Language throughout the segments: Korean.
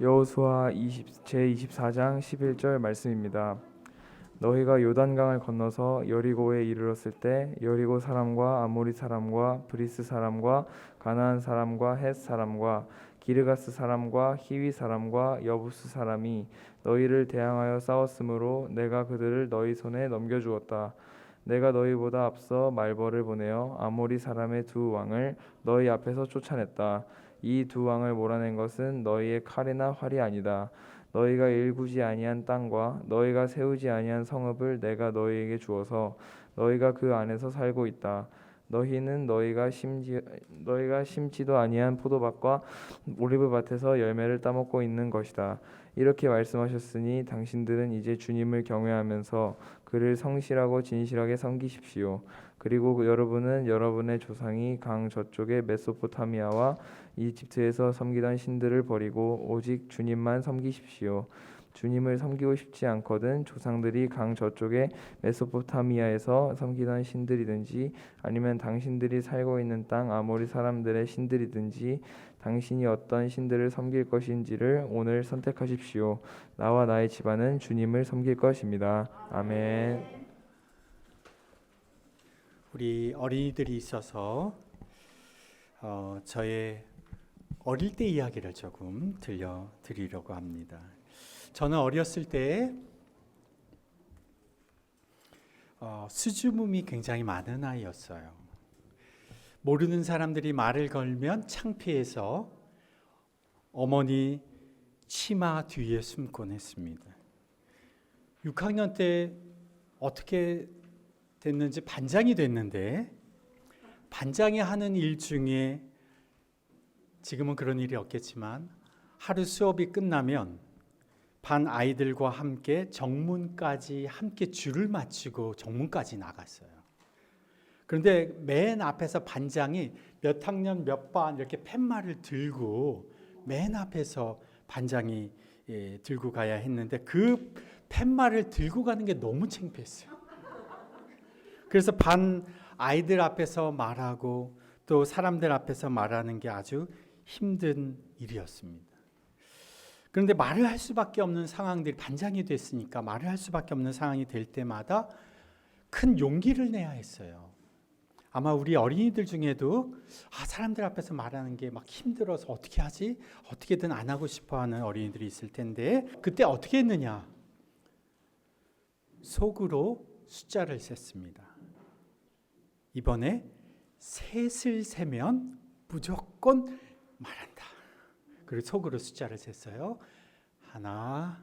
여호수아 제24장 11절 말씀입니다. 너희가 요단강을 건너서 여리고에 이르렀을 때 여리고 사람과 아모리 사람과 브리스 사람과 가나안 사람과 헷 사람과 기르가스 사람과 히위 사람과 여부스 사람이 너희를 대항하여 싸웠으므로 내가 그들을 너희 손에 넘겨주었다. 내가 너희보다 앞서 말벌을 보내어 아모리 사람의 두 왕을 너희 앞에서 쫓아냈다. 이 두 왕을 몰아낸 것은 너희의 칼이나 활이 아니다. 너희가 일구지 아니한 땅과 너희가 세우지 아니한 성읍을 내가 너희에게 주어서 너희가 그 안에서 살고 있다. 너희는 너희가 심지도 아니한 포도밭과 올리브밭에서 열매를 따먹고 있는 것이다. 이렇게 말씀하셨으니 당신들은 이제 주님을 경외하면서 그를 성실하고 진실하게 섬기십시오. 그리고 여러분은 여러분의 조상이 강 저쪽의 메소포타미아와 이집트에서 섬기던 신들을 버리고 오직 주님만 섬기십시오. 주님을 섬기고 싶지 않거든 조상들이 강 저쪽의 메소포타미아에서 섬기던 신들이든지 아니면 당신들이 살고 있는 땅 아모리 사람들의 신들이든지 당신이 어떤 신들을 섬길 것인지를 오늘 선택하십시오. 나와 나의 집안은 주님을 섬길 것입니다. 아멘. 우리 어린이들이 있어서 저의 어릴 때 이야기를 조금 들려드리려고 합니다. 저는 어렸을 때 수줍음이 굉장히 많은 아이였어요. 모르는 사람들이 말을 걸면 창피해서 어머니 치마 뒤에 숨곤 했습니다. 6학년 때 어떻게 됐는지 반장이 됐는데 반장이 하는 일 중에 지금은 그런 일이 없겠지만 하루 수업이 끝나면 반 아이들과 함께 정문까지 함께 줄을 맞추고 정문까지 나갔어요. 그런데 맨 앞에서 반장이 몇 학년 몇 반 이렇게 팻말을 들고 맨 앞에서 반장이 들고 가야 했는데 그 팻말을 들고 가는 게 너무 창피했어요. 그래서 반 아이들 앞에서 말하고 또 사람들 앞에서 말하는 게 아주 힘든 일이었습니다. 그런데 말을 할 수밖에 없는 상황들이 반장이 됐으니까 말을 할 수밖에 없는 상황이 될 때마다 큰 용기를 내야 했어요. 아마 우리 어린이들 중에도 사람들 앞에서 말하는 게 막 힘들어서 어떻게 하지? 어떻게든 안 하고 싶어 하는 어린이들이 있을 텐데 그때 어떻게 했느냐? 속으로 숫자를 셌습니다. 이번에 셋을 세면 무조건 말한다. 그리고 속으로 숫자를 셌어요. 하나,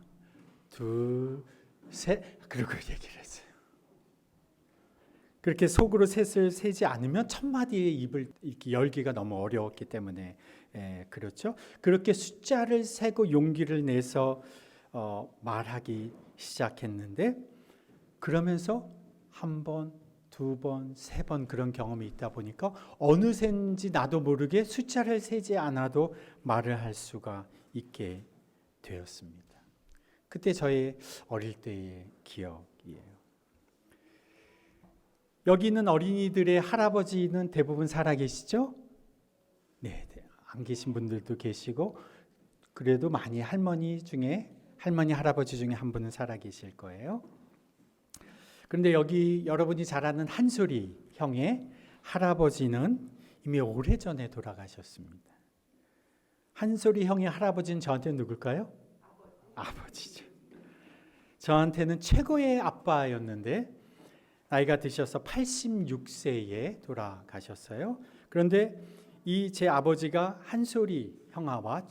둘, 셋. 그리고 얘기를 했어요. 그렇게 속으로 셋을 세지 않으면 첫 마디의 입을 이렇게 열기가 너무 어려웠기 때문에 그렇죠. 그렇게 숫자를 세고 용기를 내서 말하기 시작했는데 그러면서 한 번, 두 번, 세 번 그런 경험이 있다 보니까 어느샌지 나도 모르게 숫자를 세지 않아도 말을 할 수가 있게 되었습니다. 그때 저의 어릴 때의 기억이에요. 여기 있는 어린이들의 할아버지는 대부분 살아계시죠? 네, 안 계신 분들도 계시고 그래도 많이 할머니, 할아버지 중에 한 분은 살아계실 거예요. 그런데 여기 여러분이 잘 아는 한솔이 형의 할아버지는 이미 오래전에 돌아가셨습니다. 한솔이 형의 할아버지는 저한테는 누굴까요? 아버지죠. 저한테는 최고의 아빠였는데 나이가 드셔서 86세에 돌아가셨어요. 그런데 이 제 아버지가 한솔이 형아와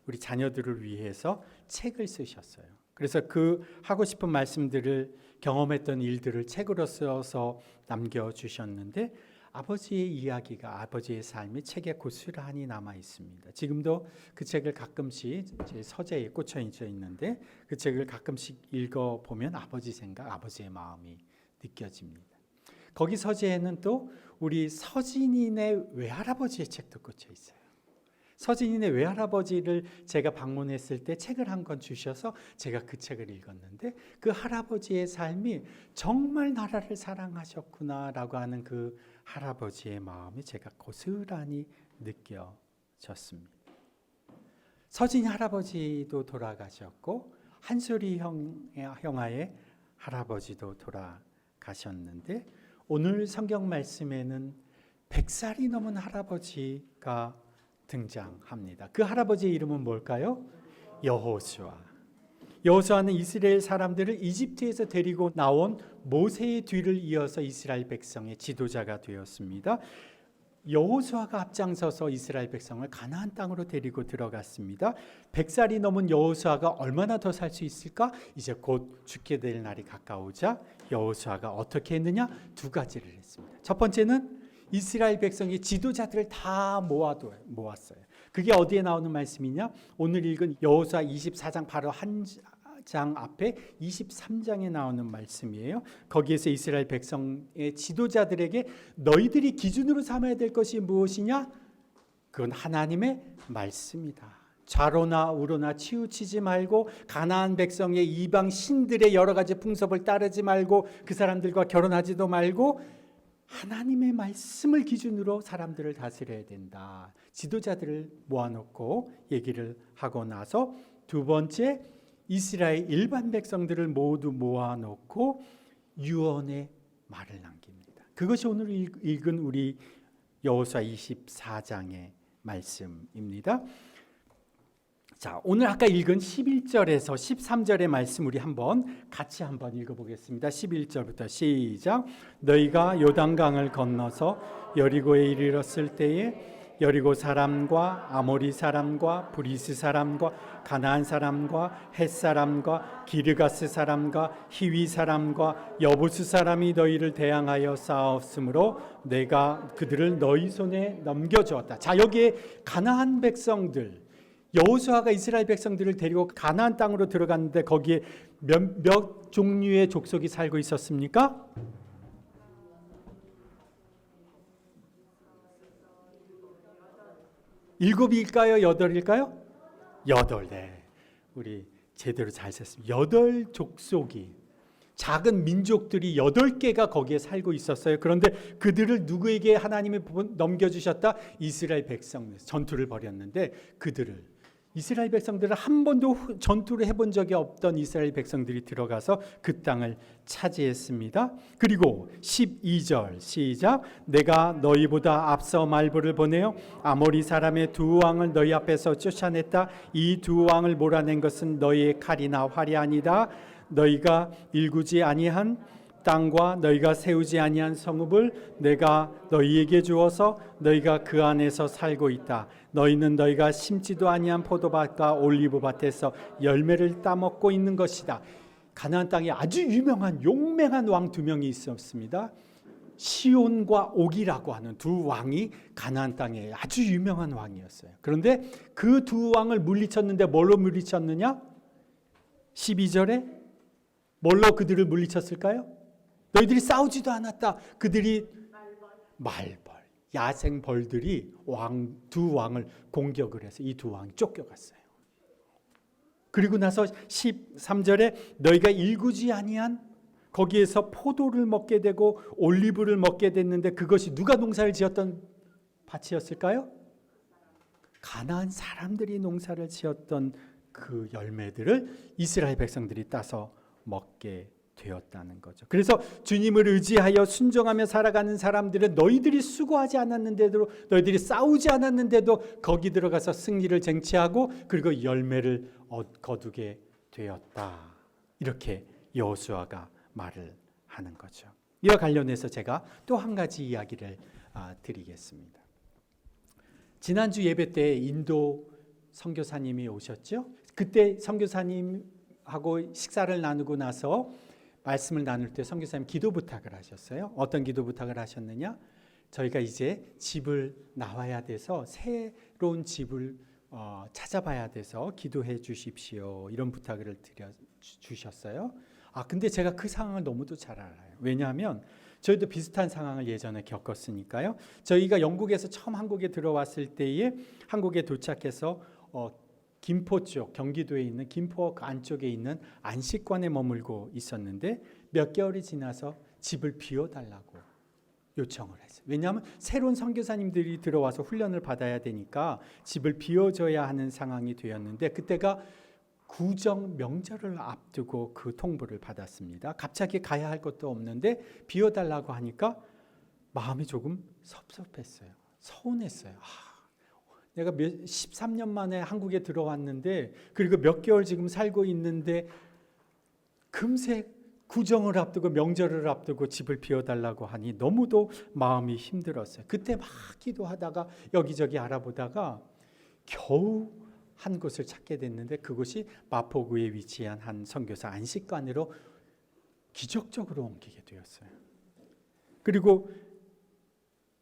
우리 자녀들을 위해서 책을 쓰셨어요. 그래서 그 하고 싶은 말씀들을 경험했던 일들을 책으로 써서 남겨주셨는데 아버지의 이야기가 아버지의 삶이 책에 고스란히 남아 있습니다. 지금도 그 책을 가끔씩 제 서재에 꽂혀 있는데 그 책을 가끔씩 읽어보면 아버지 생각, 아버지의 마음이 느껴집니다. 거기 서재에는 또 우리 서진이네 외할아버지의 책도 꽂혀 있어요. 서진이네 외할아버지를 제가 방문했을 때 책을 한 권 주셔서 제가 그 책을 읽었는데 그 할아버지의 삶이 정말 나라를 사랑하셨구나라고 하는 그 할아버지의 마음이 제가 고스란히 느껴졌습니다. 서진이 할아버지도 돌아가셨고 한솔이 형아의 할아버지도 돌아가셨는데 오늘 성경 말씀에는 100살이 넘은 할아버지가 등장합니다. 그 할아버지의 이름은 뭘까요? 여호수아. 여호수아는 이스라엘 사람들을 이집트에서 데리고 나온 모세의 뒤를 이어서 이스라엘 백성의 지도자가 되었습니다. 여호수아가 앞장서서 이스라엘 백성을 가나안 땅으로 데리고 들어갔습니다. 100살이 넘은 여호수아가 얼마나 더 살 수 있을까? 이제 곧 죽게 될 날이 가까우자 여호수아가 어떻게 했느냐? 두 가지를 했습니다. 첫 번째는 이스라엘 백성의 지도자들을 다 모았어요. 그게 어디에 나오는 말씀이냐? 오늘 읽은 여호수아 24장 바로 한 장 앞에 23장에 나오는 말씀이에요. 거기에서 이스라엘 백성의 지도자들에게 너희들이 기준으로 삼아야 될 것이 무엇이냐? 그건 하나님의 말씀이다. 좌로나 우로나 치우치지 말고 가나안 백성의 이방 신들의 여러 가지 풍습을 따르지 말고 그 사람들과 결혼하지도 말고 하나님의 말씀을 기준으로 사람들을 다스려야 된다. 지도자들을 모아놓고 얘기를 하고 나서 두 번째 이스라엘 일반 백성들을 모두 모아놓고 유언의 말을 남깁니다. 그것이 오늘 읽은 우리 여호수아 24장의 말씀입니다. 자, 오늘 아까 읽은 11절에서 13절의 말씀 우리 같이 한번 읽어보겠습니다. 11절부터 시작. 너희가 요단강을 건너서 여리고에 이르렀을 때에 여리고 사람과 아모리 사람과 브리스 사람과 가나안 사람과 헷 사람과 기르가스 사람과 히위 사람과 여부스 사람이 너희를 대항하여 싸웠으므로 내가 그들을 너희 손에 넘겨주었다. 자, 여기에 가나안 백성들, 여호수아가 이스라엘 백성들을 데리고 가나안 땅으로 들어갔는데 거기에 몇 종류의 족속이 살고 있었습니까? 7일까요? 8일까요? 8. 네. 우리 제대로 잘 셌습니다. 8족속이 작은 민족들이 8개가 거기에 살고 있었어요. 그런데 그들을 누구에게 하나님이 넘겨주셨다? 이스라엘 백성 전투를 벌였는데 그들을 이스라엘 백성들은 한 번도 전투를 해본 적이 없던 이스라엘 백성들이 들어가서 그 땅을 차지했습니다. 그리고 12절 시작. 내가 너희보다 앞서 말보를 보내어 아모리 사람의 두 왕을 너희 앞에서 쫓아냈다. 이 두 왕을 몰아낸 것은 너희의 칼이나 활이 아니다. 너희가 일구지 아니한 땅과 너희가 세우지 아니한 성읍을 내가 너희에게 주어서 너희가 그 안에서 살고 있다. 너희는 너희가 심지도 아니한 포도밭과 올리브밭에서 열매를 따먹고 있는 것이다. 가나안 땅에 아주 유명한 용맹한 왕 두 명이 있었습니다. 시온과 옥이라고 하는 두 왕이 가나안 땅에 아주 유명한 왕이었어요. 그런데 그 두 왕을 물리쳤는데 뭘로 물리쳤느냐? 12절에 뭘로 그들을 물리쳤을까요? 너희들이 싸우지도 않았다. 그들이 말벌, 야생 벌들이 두 왕을 공격을 해서 이 두 왕이 쫓겨갔어요. 그리고 나서 13절에 너희가 일구지 아니한 거기에서 포도를 먹게 되고 올리브를 먹게 됐는데 그것이 누가 농사를 지었던 밭이었을까요? 가나안 사람들이 농사를 지었던 그 열매들을 이스라엘 백성들이 따서 먹게 되었다는 거죠. 그래서 주님을 의지하여 순종하며 살아가는 사람들은 너희들이 수고하지 않았는데도 너희들이 싸우지 않았는데도 거기 들어가서 승리를 쟁취하고 그리고 열매를 거두게 되었다. 이렇게 여호수아가 말을 하는 거죠. 이와 관련해서 제가 또 한 가지 이야기를 드리겠습니다. 지난주 예배 때 인도 선교사님이 오셨죠? 그때 선교사님하고 식사를 나누고 나서 말씀을 나눌 때 선교사님 기도 부탁을 하셨어요. 어떤 기도 부탁을 하셨느냐? 저희가 이제 집을 나와야 돼서 새로운 집을 찾아봐야 돼서 기도해 주십시오. 이런 부탁을 주셨어요. 근데 제가 그 상황을 너무도 잘 알아요. 왜냐하면 저희도 비슷한 상황을 예전에 겪었으니까요. 저희가 영국에서 처음 한국에 들어왔을 때에 한국에 도착해서 김포 쪽, 경기도에 있는 김포 안쪽에 있는 안식관에 머물고 있었는데 몇 개월이 지나서 집을 비워달라고 요청을 했어요. 왜냐하면 새로운 선교사님들이 들어와서 훈련을 받아야 되니까 집을 비워줘야 하는 상황이 되었는데, 그때가 구정 명절을 앞두고 그 통보를 받았습니다. 갑자기 가야 할 것도 없는데 비워달라고 하니까 마음이 조금 섭섭했어요. 서운했어요. 내가 13년 만에 한국에 들어왔는데, 그리고 몇 개월 지금 살고 있는데 금세 구정을 앞두고 명절을 앞두고 집을 비워달라고 하니 너무도 마음이 힘들었어요. 그때 막 기도하다가 여기저기 알아보다가 겨우 한 곳을 찾게 됐는데, 그곳이 마포구에 위치한 한 선교사 안식관으로 기적적으로 옮기게 되었어요. 그리고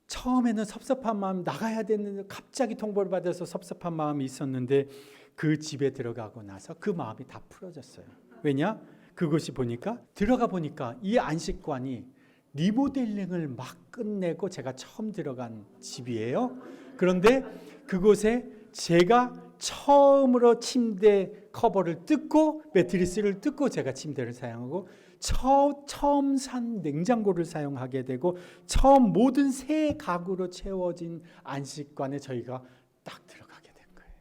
처음에는 섭섭한 마음, 나가야 되는데 갑자기 통보를 받아서 섭섭한 마음이 있었는데, 그 집에 들어가고 나서 그 마음이 다 풀어졌어요. 왜냐? 그곳이 보니까, 들어가 보니까 이 안식관이 리모델링을 막 끝내고 제가 처음 들어간 집이에요. 그런데 그곳에 제가 처음으로 침대 커버를 뜯고 매트리스를 뜯고 제가 침대를 사용하고, 처음 산 냉장고를 사용하게 되고, 처음 모든 새 가구로 채워진 안식관에 저희가 딱 들어가게 된 거예요.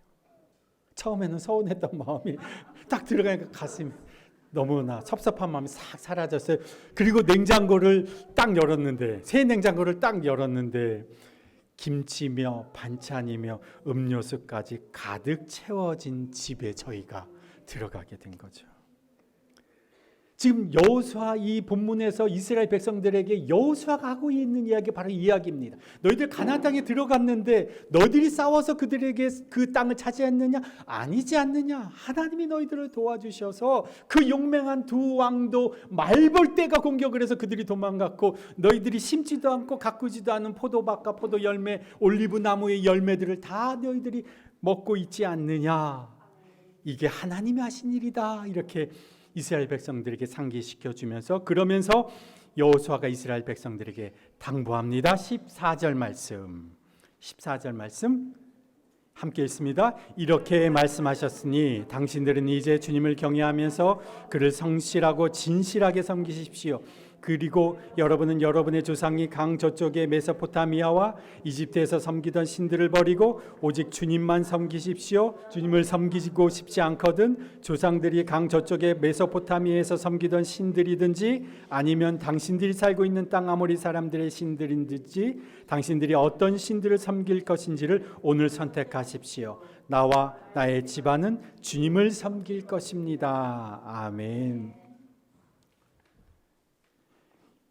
처음에는 서운했던 마음이 딱 들어가니까 가슴이 너무나 섭섭한 마음이 싹 사라졌어요. 그리고 냉장고를 딱 열었는데, 새 냉장고를 딱 열었는데 김치며 반찬이며 음료수까지 가득 채워진 집에 저희가 들어가게 된 거죠. 지금 여호수아, 이 본문에서 이스라엘 백성들에게 여호수아가 하고 있는 이야기, 바로 이 이야기입니다. 너희들 가나안 땅에 들어갔는데 너희들이 싸워서 그들에게 그 땅을 차지했느냐? 아니지 않느냐? 하나님이 너희들을 도와주셔서 그 용맹한 두 왕도 말벌떼가 공격을 해서 그들이 도망갔고, 너희들이 심지도 않고 가꾸지도 않은 포도밭과 포도 열매, 올리브 나무의 열매들을 다 너희들이 먹고 있지 않느냐? 이게 하나님이 하신 일이다. 이렇게 이스라엘 백성들에게 상기시켜 주면서, 그러면서 여호수아가 이스라엘 백성들에게 당부합니다. 14절 말씀 함께 읽습니다. 이렇게 말씀하셨으니 당신들은 이제 주님을 경외하면서 그를 성실하고 진실하게 섬기십시오. 그리고 여러분은 여러분의 조상이 강 저쪽의 메소포타미아와 이집트에서 섬기던 신들을 버리고 오직 주님만 섬기십시오. 주님을 섬기고 싶지 않거든 조상들이 강 저쪽의 메소포타미아에서 섬기던 신들이든지 아니면 당신들이 살고 있는 땅 아모리 사람들의 신들이든지 당신들이 어떤 신들을 섬길 것인지를 오늘 선택하십시오. 나와 나의 집안은 주님을 섬길 것입니다. 아멘.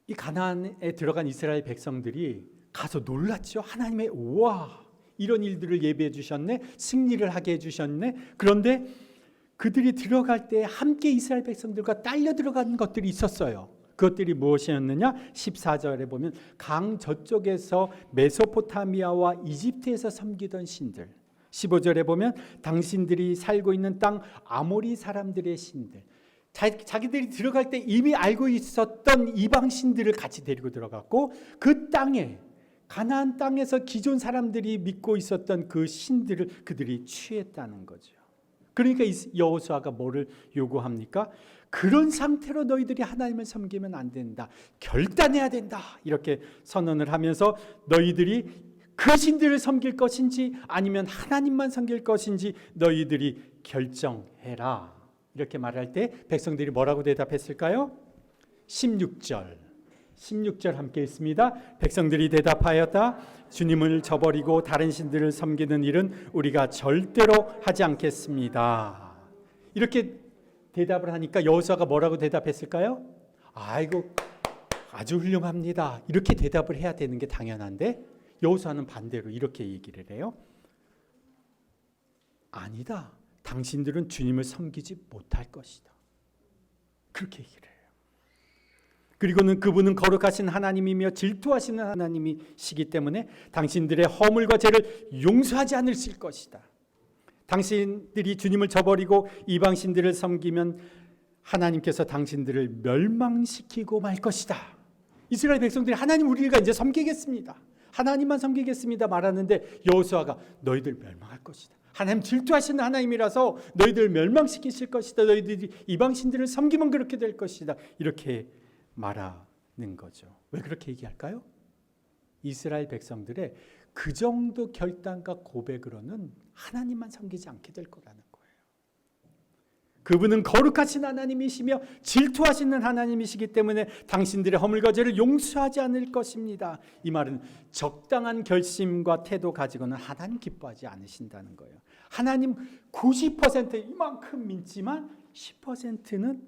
이 가나안에 들어간 이스라엘 백성들이 가서 놀랐죠. 하나님의 우와, 이런 일들을 예비해 주셨네, 승리를 하게 해주셨네. 그런데 그들이 들어갈 때 함께 이스라엘 백성들과 딸려 들어간 것들이 있었어요. 그것들이 무엇이었느냐? 14절에 보면 강 저쪽에서 메소포타미아와 이집트에서 섬기던 신들, 15절에 보면 당신들이 살고 있는 땅 아모리 사람들의 신들, 자기들이 들어갈 때 이미 알고 있었던 이방 신들을 같이 데리고 들어갔고, 그 땅에, 가나안 땅에서 기존 사람들이 믿고 있었던 그 신들을 그들이 취했다는 거죠. 그러니까 여호수아가 뭐를 요구합니까? 그런 상태로 너희들이 하나님을 섬기면 안 된다, 결단해야 된다, 이렇게 선언을 하면서 너희들이 그 신들을 섬길 것인지 아니면 하나님만 섬길 것인지 너희들이 결정해라, 이렇게 말할 때 백성들이 뭐라고 대답했을까요? 16절 함께 읽습니다. 백성들이 대답하였다. 주님을 저버리고 다른 신들을 섬기는 일은 우리가 절대로 하지 않겠습니다. 이렇게 대답을 하니까 여호수아가 뭐라고 대답했을까요? 아이고, 아주 훌륭합니다, 이렇게 대답을 해야 되는 게 당연한데 여호수아는 반대로 이렇게 얘기를 해요. 아니다, 당신들은 주님을 섬기지 못할 것이다, 그렇게 얘기를 해요. 그리고는 그분은 거룩하신 하나님이며 질투하시는 하나님이시기 때문에 당신들의 허물과 죄를 용서하지 않으실 것이다. 당신들이 주님을 저버리고 이방신들을 섬기면 하나님께서 당신들을 멸망시키고 말 것이다. 이스라엘 백성들이 하나님 우리가 이제 섬기겠습니다, 하나님만 섬기겠습니다 말하는데 여호수아가 너희들 멸망할 것이다, 하나님 질투하시는 하나님이라서 너희들 멸망시키실 것이다, 너희들이 이방신들을 섬기면 그렇게 될 것이다, 이렇게 말하는 거죠. 왜 그렇게 얘기할까요? 이스라엘 백성들의 그 정도 결단과 고백으로는 하나님만 섬기지 않게 될 거라는 거예요. 그분은 거룩하신 하나님이시며 질투하시는 하나님이시기 때문에 당신들의 허물거죄를 용서하지 않을 것입니다. 이 말은 적당한 결심과 태도 가지고는 하나님 기뻐하지 않으신다는 거예요. 하나님 90% 이만큼 믿지만 10%는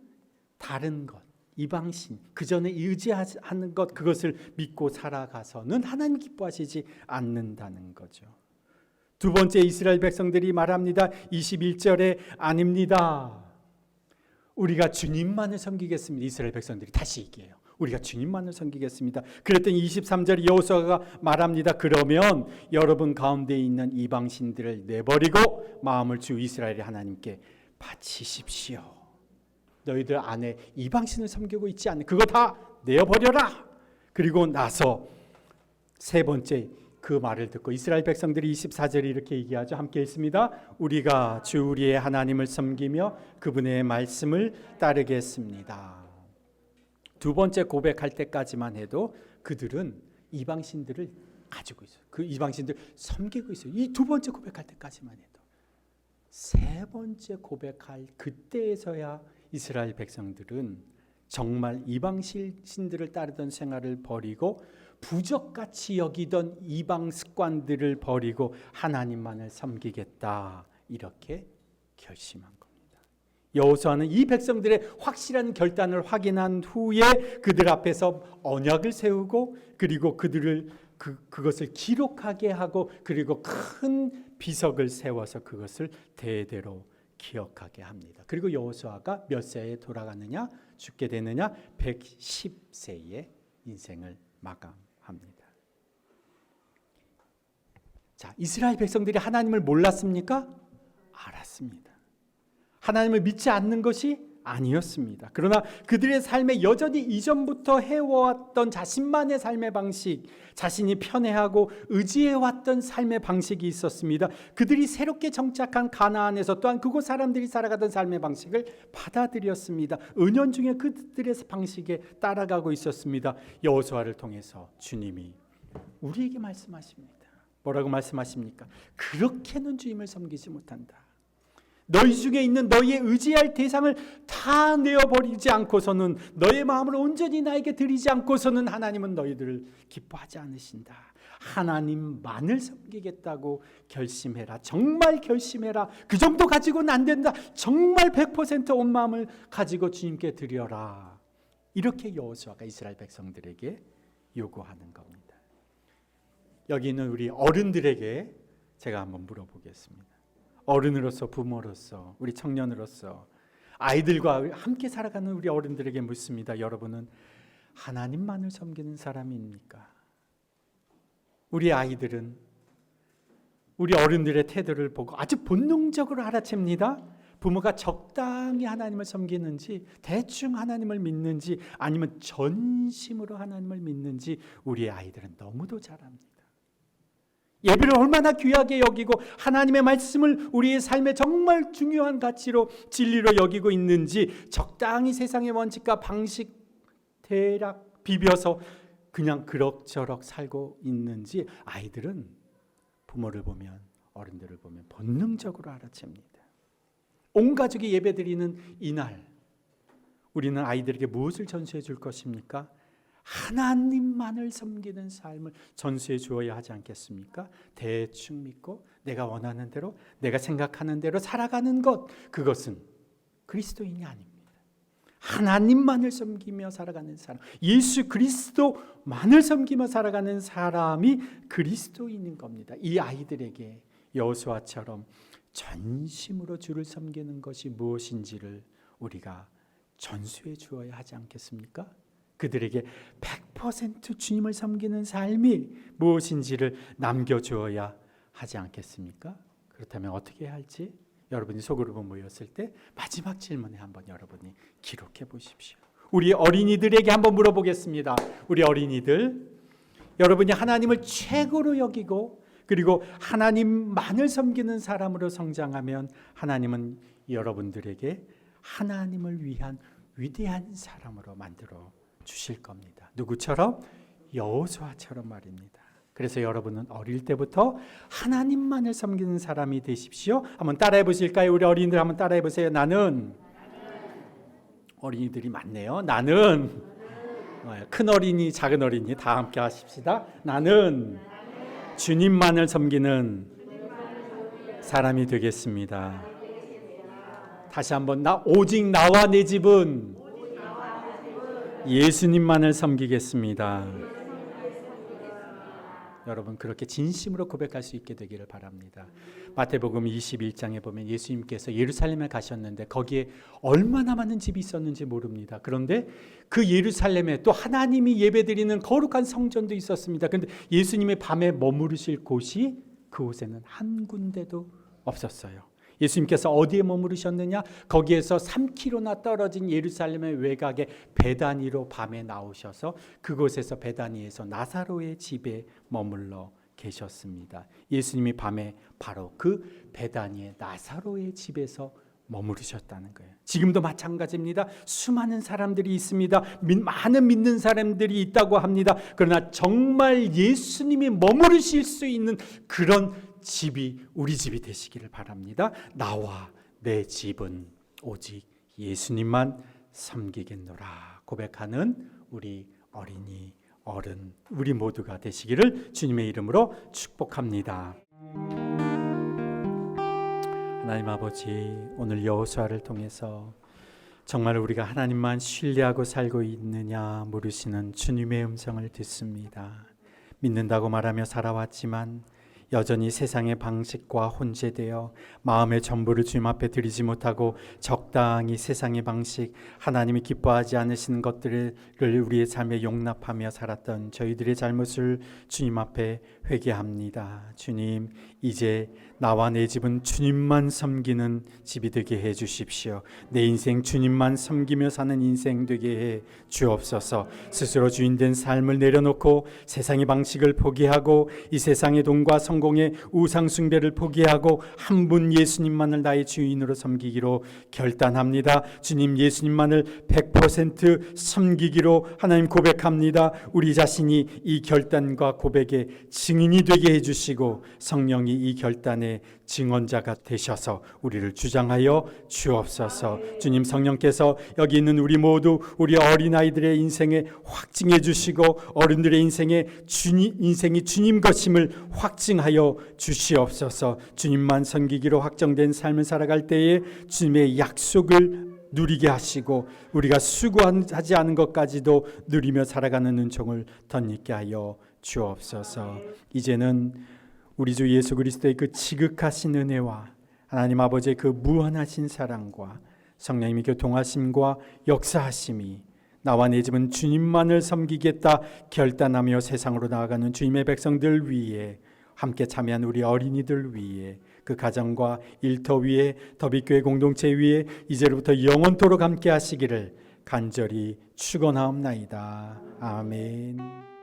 다른 것, 이방신, 그 전에 의지하는 것, 그것을 믿고 살아가서는 하나님 기뻐하시지 않는다는 거죠. 두 번째, 이스라엘 백성들이 말합니다. 21절에 아닙니다. 우리가 주님만을 섬기겠습니다. 이스라엘 백성들이 다시 얘기해요. 우리가 주님만을 섬기겠습니다. 그랬더니 23절 여호수아가 말합니다. 그러면 여러분 가운데 있는 이방신들을 내버리고 마음을 주 이스라엘의 하나님께 바치십시오. 너희들 안에 이방신을 섬기고 있지 않는 그거 다 내어버려라. 그리고 나서 세 번째, 그 말을 듣고 이스라엘 백성들이 24절에 이렇게 얘기하죠. 함께 읽습니다. 우리가 주 우리의 하나님을 섬기며 그분의 말씀을 따르겠습니다. 두 번째 고백할 때까지만 해도 그들은 이방신들을 가지고 있어요. 그 이방신들 섬기고 있어요. 이 두 번째 고백할 때까지만 해도. 세 번째 고백할 그때에서야 이스라엘 백성들은 정말 이방신들을 따르던 생활을 버리고 부적같이 여기던 이방 습관들을 버리고 하나님만을 섬기겠다, 이렇게 결심한 겁니다. 여호수아는 이 백성들의 확실한 결단을 확인한 후에 그들 앞에서 언약을 세우고 그리고 그들을 그것을 기록하게 하고 그리고 큰 비석을 세워서 그것을 대대로 기억하게 합니다. 그리고 여호수아가 몇 세에 돌아가느냐, 죽게 되느냐, 110세에 인생을 마감합니다. 자, 이스라엘 백성들이 하나님을 몰랐습니까? 알았습니다. 하나님을 믿지 않는 것이 아니었습니다. 그러나 그들의 삶에 여전히 이전부터 해왔던 자신만의 삶의 방식, 자신이 편애하고 의지해왔던 삶의 방식이 있었습니다. 그들이 새롭게 정착한 가나안에서 또한 그곳 사람들이 살아가던 삶의 방식을 받아들였습니다. 은연중에 그들의 방식에 따라가고 있었습니다. 여호수아를 통해서 주님이 우리에게 말씀하십니다. 뭐라고 말씀하십니까? 그렇게는 주님을 섬기지 못한다. 너희 중에 있는 너희의 의지할 대상을 다 내어버리지 않고서는, 너의 마음을 온전히 나에게 드리지 않고서는 하나님은 너희들을 기뻐하지 않으신다. 하나님만을 섬기겠다고 결심해라. 정말 결심해라. 그 정도 가지고는 안 된다. 정말 100% 온 마음을 가지고 주님께 드려라. 이렇게 여호수아가 이스라엘 백성들에게 요구하는 겁니다. 여기 있는 우리 어른들에게 제가 한번 물어보겠습니다. 어른으로서, 부모로서, 우리 청년으로서 아이들과 함께 살아가는 우리 어른들에게 묻습니다. 여러분은 하나님만을 섬기는 사람입니까? 우리 아이들은 우리 어른들의 태도를 보고 아주 본능적으로 알아챕니다. 부모가 적당히 하나님을 섬기는지, 대충 하나님을 믿는지, 아니면 전심으로 하나님을 믿는지 우리 아이들은 너무도 잘 압니다. 예배를 얼마나 귀하게 여기고 하나님의 말씀을 우리의 삶에 정말 중요한 가치로, 진리로 여기고 있는지, 적당히 세상의 원칙과 방식 대략 비벼서 그냥 그럭저럭 살고 있는지 아이들은 부모를 보면, 어른들을 보면 본능적으로 알아챕니다. 온 가족이 예배드리는 이날, 우리는 아이들에게 무엇을 전수해 줄 것입니까? 하나님만을 섬기는 삶을 전수해 주어야 하지 않겠습니까? 대충 믿고 내가 원하는 대로, 내가 생각하는 대로 살아가는 것, 그것은 그리스도인이 아닙니다. 하나님만을 섬기며 살아가는 사람, 예수 그리스도만을 섬기며 살아가는 사람이 그리스도인인 겁니다. 이 아이들에게 여호수아처럼 전심으로 주를 섬기는 것이 무엇인지를 우리가 전수해 주어야 하지 않겠습니까? 그들에게 100% 주님을 섬기는 삶이 무엇인지를 남겨주어야 하지 않겠습니까? 그렇다면 어떻게 해야 할지 여러분이 소그룹으로 모였을 때 마지막 질문에 한번 여러분이 기록해 보십시오. 우리 어린이들에게 한번 물어보겠습니다. 우리 어린이들, 여러분이 하나님을 최고로 여기고 그리고 하나님만을 섬기는 사람으로 성장하면 하나님은 여러분들에게 하나님을 위한 위대한 사람으로 만들어 주실 겁니다. 누구처럼? 여호수아처럼 말입니다. 그래서 여러분은 어릴 때부터 하나님만을 섬기는 사람이 되십시오. 한번 따라해 보실까요? 우리 어린이들 한번 따라해 보세요. 나는 어린이들이 많네요. 나는 큰 어린이, 작은 어린이 다 함께 하십시다. 나는 주님만을 섬기는 사람이 되겠습니다. 다시 한번 오직 나와 내 집은 예수님만을 섬기겠습니다. 여러분 그렇게 진심으로 고백할 수 있게 되기를 바랍니다. 마태복음 21장에 보면 예수님께서 예루살렘에 가셨는데 거기에 얼마나 많은 집이 있었는지 모릅니다. 그런데 그 예루살렘에 또 하나님이 예배드리는 거룩한 성전도 있었습니다. 그런데 예수님의 밤에 머무르실 곳이 그곳에는 한 군데도 없었어요. 예수님께서 어디에 머무르셨느냐? 거기에서 3km나 떨어진 예루살렘의 외곽에 베다니로 밤에 나오셔서 그곳에서 베다니에서 나사로의 집에 머물러 계셨습니다. 예수님이 밤에 바로 그 베다니의 나사로의 집에서 머무르셨다는 거예요. 지금도 마찬가지입니다. 수많은 사람들이 있습니다. 많은 믿는 사람들이 있다고 합니다. 그러나 정말 예수님이 머무르실 수 있는 그런 집이 우리 집이 되시기를 바랍니다. 나와 내 집은 오직 예수님만 섬기겠노라 고백하는 우리 어린이, 어른, 우리 모두가 되시기를 주님의 이름으로 축복합니다. 하나님 아버지, 오늘 여호수아를 통해서 정말 우리가 하나님만 신뢰하고 살고 있느냐 물으시는 주님의 음성을 듣습니다. 믿는다고 말하며 살아왔지만 여전히 세상의 방식과 혼재되어 마음의 전부를 주님 앞에 드리지 못하고 적당히 세상의 방식, 하나님이 기뻐하지 않으시는 것들을 우리의 삶에 용납하며 살았던 저희들의 잘못을 주님 앞에 회개합니다. 주님, 이제 나와 내 집은 주님만 섬기는 집이 되게 해 주십시오. 내 인생 주님만 섬기며 사는 인생 되게 해 주옵소서. 스스로 주인된 삶을 내려놓고 세상의 방식을 포기하고 이 세상의 돈과 성공의 우상 숭배를 포기하고 한 분 예수님만을 나의 주인으로 섬기기로 결단합니다. 주님, 예수님만을 100% 섬기기로 하나님 고백합니다. 우리 자신이 이 결단과 고백의 증인이 되게 해주시고 성령이 이 결단의 증언자가 되셔서 우리를 주장하여 주옵소서. 주님, 성령께서 여기 있는 우리 모두 우리 어린아이들의 인생에 확증해 주시고 어른들의 인생이 주님 것임을 확증하여 주시옵소서. 주님만 섬기기로 확정된 삶을 살아갈 때에 주님의 약속을 누리게 하시고 우리가 수고하지 않은 것까지도 누리며 살아가는 은총을 덧입게 하여 주옵소서. 이제는 우리 주 예수 그리스도의 그 지극하신 은혜와 하나님 아버지의 그 무한하신 사랑과 성령님의 교통하심과 역사하심이 나와 내 집은 주님만을 섬기겠다 결단하며 세상으로 나아가는 주님의 백성들 위에, 함께 참여한 우리 어린이들 위에, 그 가정과 일터 위에, 더비교회 공동체 위에 이제로부터 영원토록 함께 하시기를 간절히 축원하옵나이다. 아멘.